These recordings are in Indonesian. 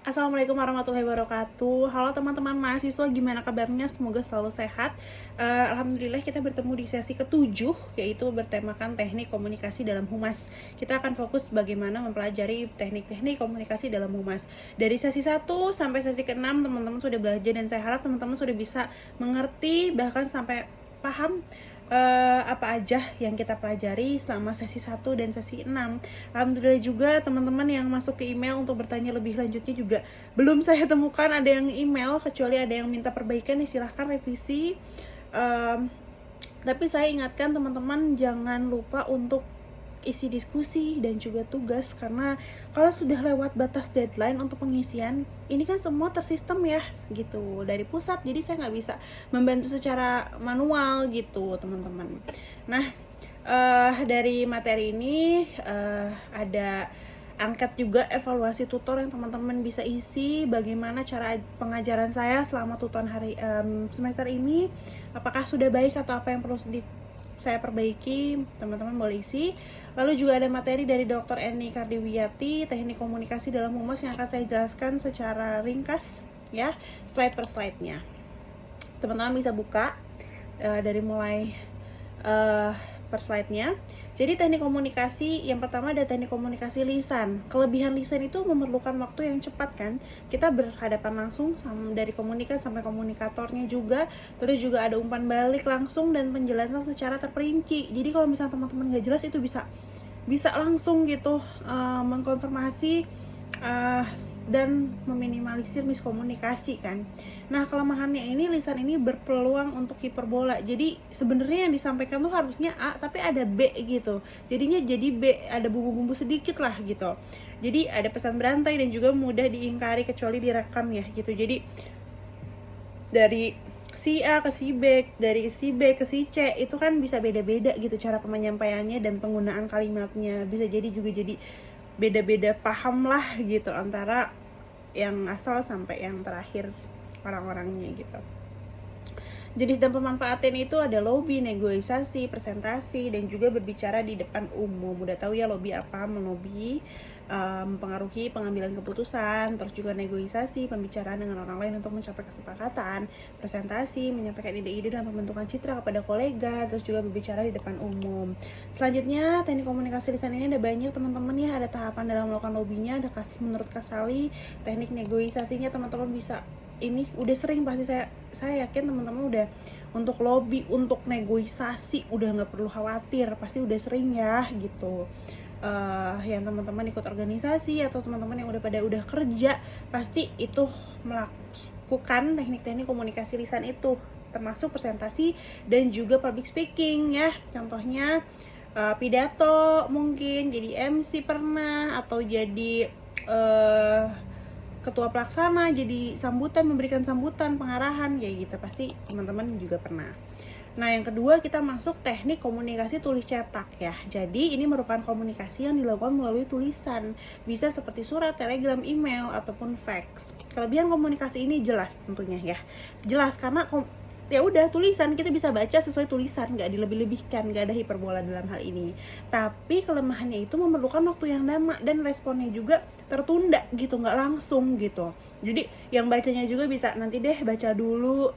Assalamualaikum warahmatullahi wabarakatuh. Halo teman-teman mahasiswa, gimana kabarnya? Semoga selalu sehat. Alhamdulillah kita bertemu di sesi ke-7, yaitu bertemakan teknik komunikasi dalam humas. Kita akan fokus bagaimana mempelajari teknik-teknik komunikasi dalam humas. Dari sesi 1 sampai sesi ke-6 teman-teman sudah belajar, dan saya harap teman-teman sudah bisa mengerti bahkan sampai paham apa aja yang kita pelajari selama sesi 1 dan sesi 6. Alhamdulillah juga teman-teman yang masuk ke email untuk bertanya lebih lanjutnya juga belum saya temukan ada yang email, kecuali ada yang minta perbaikan, silahkan revisi. Tapi saya ingatkan teman-teman jangan lupa untuk isi diskusi dan juga tugas, karena kalau sudah lewat batas deadline untuk pengisian ini kan semua tersistem ya gitu dari pusat, jadi saya nggak bisa membantu secara manual gitu teman-teman. Nah, dari materi ini ada angkat juga evaluasi tutor yang teman-teman bisa isi, bagaimana cara pengajaran saya selama tutor semester ini, apakah sudah baik atau apa yang perlu saya perbaiki, teman-teman boleh isi. Lalu juga ada materi dari Dr. Eni Kardiwiyati, teknik komunikasi dalam humas, yang akan saya jelaskan secara ringkas ya, slide per slide-nya. Teman-teman bisa buka dari mulai per slide-nya. Jadi teknik komunikasi yang pertama ada teknik komunikasi lisan. Kelebihan lisan itu memerlukan waktu yang cepat kan. Kita berhadapan langsung sama dari komunikan sampai komunikatornya juga. Terus juga ada umpan balik langsung dan penjelasan secara terperinci. Jadi kalau misalnya teman-teman nggak jelas itu bisa langsung gitu mengkonfirmasi dan meminimalisir miskomunikasi kan. Nah, kelemahannya ini lisan ini berpeluang untuk hiperbola. Jadi sebenarnya yang disampaikan tuh harusnya A tapi ada B gitu. Jadinya jadi B, ada bumbu-bumbu sedikit lah gitu. Jadi ada pesan berantai dan juga mudah diingkari kecuali direkam ya gitu. Jadi dari si A ke si B, dari si B ke si C itu kan bisa beda-beda gitu cara penyampaiannya dan penggunaan kalimatnya. Bisa jadi juga jadi beda-beda paham lah gitu antara yang asal sampai yang terakhir orang-orangnya gitu. Jenis dan pemanfaatan itu ada lobby, negosiasi, presentasi, dan juga berbicara di depan umum. Udah tahu ya lobby apa? Melobi, mempengaruhi pengambilan keputusan. Terus juga negosiasi, pembicaraan dengan orang lain untuk mencapai kesepakatan. Presentasi, menyampaikan ide-ide dalam pembentukan citra kepada kolega. Terus juga berbicara di depan umum. Selanjutnya, teknik komunikasi lisan ini ada banyak teman-teman ya. Ada tahapan dalam melakukan lobbynya. Ada menurut Kasali, teknik negosiasinya teman-teman bisa ini udah sering, pasti saya yakin teman-teman udah untuk lobby, untuk negosiasi udah nggak perlu khawatir, pasti udah sering ya gitu. Yang teman-teman ikut organisasi atau teman-teman yang udah kerja pasti itu melakukan teknik-teknik komunikasi lisan itu, termasuk presentasi dan juga public speaking ya. Contohnya pidato, mungkin jadi MC pernah, atau jadi ketua pelaksana, jadi sambutan, memberikan sambutan, pengarahan, ya gitu, pasti teman-teman juga pernah. Nah, yang kedua kita masuk teknik komunikasi tulis cetak ya. Jadi ini merupakan komunikasi yang dilakukan melalui tulisan, bisa seperti surat, telegram, email, ataupun fax. Kelebihan komunikasi ini jelas tentunya ya, jelas karena ya udah tulisan, kita bisa baca sesuai tulisan, nggak dilebih-lebihkan, nggak ada hiperbola dalam hal ini. Tapi kelemahannya itu memerlukan waktu yang lama dan responnya juga tertunda gitu, nggak langsung gitu. Jadi yang bacanya juga bisa nanti deh baca dulu,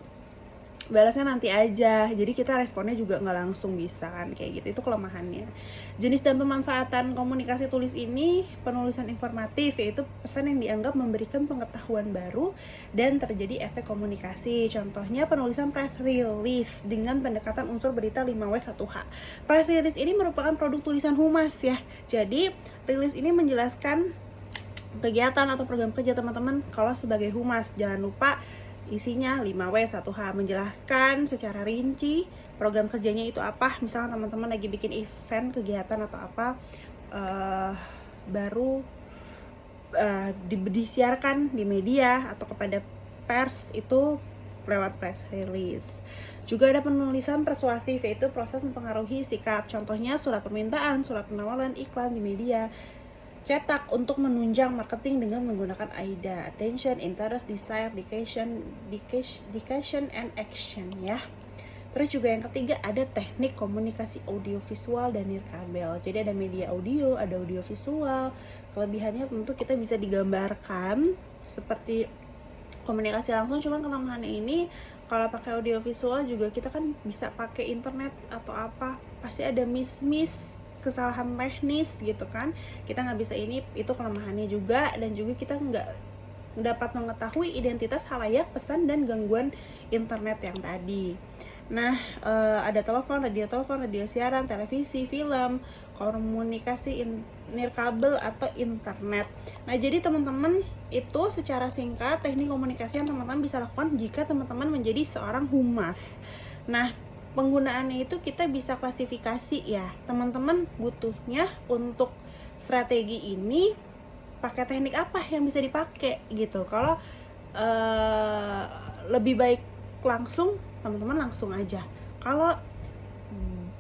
balasnya nanti aja, jadi kita responnya juga nggak langsung bisa kan, kayak gitu. Itu kelemahannya. Jenis dan pemanfaatan komunikasi tulis ini penulisan informatif, yaitu pesan yang dianggap memberikan pengetahuan baru dan terjadi efek komunikasi. Contohnya penulisan press release dengan pendekatan unsur berita 5W1H. Press release ini merupakan produk tulisan humas ya. Jadi rilis ini menjelaskan kegiatan atau program kerja teman-teman kalau sebagai humas. Jangan lupa isinya 5W1H, menjelaskan secara rinci program kerjanya itu apa. Misalnya teman-teman lagi bikin event, kegiatan atau apa, baru disiarkan di media atau kepada pers, itu lewat press release. Juga ada penulisan persuasif, yaitu proses mempengaruhi sikap. Contohnya surat permintaan, surat penawaran, iklan di media cetak untuk menunjang marketing dengan menggunakan AIDA, attention, interest, desire, dedication, and action ya. Terus juga yang ketiga ada teknik komunikasi audiovisual dan nirkabel. Jadi ada media audio, ada audio visual. Kelebihannya tentu kita bisa digambarkan seperti komunikasi langsung, cuman kelemahannya ini kalau pakai audio visual juga kita kan bisa pakai internet atau apa, pasti ada miss kesalahan teknis gitu kan, kita nggak bisa ini, itu kelemahannya juga. Dan juga kita nggak dapat mengetahui identitas halayak, pesan, dan gangguan internet yang tadi. Nah, ada radio siaran, televisi, film, komunikasi nirkabel atau internet. Nah, jadi teman-teman, itu secara singkat teknik komunikasi yang teman-teman bisa lakukan jika teman-teman menjadi seorang humas. Nah, penggunaannya itu kita bisa klasifikasi ya. Teman-teman butuhnya untuk strategi ini pakai teknik apa yang bisa dipakai gitu. Kalau lebih baik langsung, teman-teman langsung aja. Kalau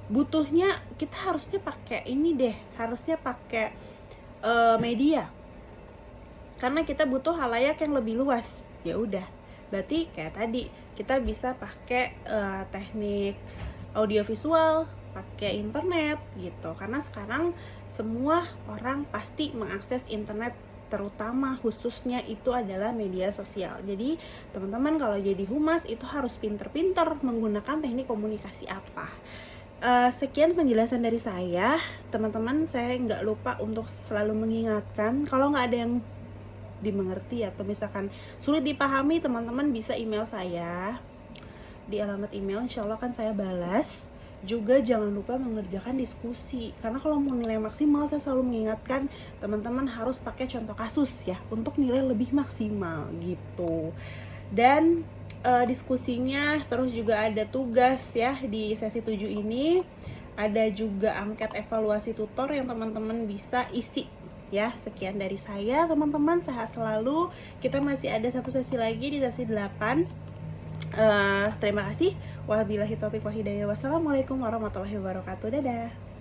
butuhnya kita harusnya pakai ini deh, harusnya pakai media, karena kita butuh halayak yang lebih luas. Ya udah, berarti kayak tadi kita bisa pakai teknik audiovisual, pakai internet gitu, karena sekarang semua orang pasti mengakses internet, terutama khususnya itu adalah media sosial. Jadi teman-teman kalau jadi humas itu harus pinter-pinter menggunakan teknik komunikasi apa. Sekian penjelasan dari saya, teman-teman. Saya nggak lupa untuk selalu mengingatkan, kalau nggak ada yang dimengerti atau misalkan sulit dipahami, teman-teman bisa email saya di alamat email, insya Allah kan saya balas. Juga jangan lupa mengerjakan diskusi, karena kalau mau nilai maksimal saya selalu mengingatkan teman-teman harus pakai contoh kasus ya untuk nilai lebih maksimal gitu. Dan diskusinya, terus juga ada tugas ya di sesi 7 ini, ada juga angket evaluasi tutor yang teman-teman bisa isi ya. Sekian dari saya, teman-teman, sehat selalu. Kita masih ada satu sesi lagi di sesi 8. Terima kasih. Wabillahi taufiq wa hidayah. Wassalamualaikum warahmatullahi wabarakatuh. Dadah.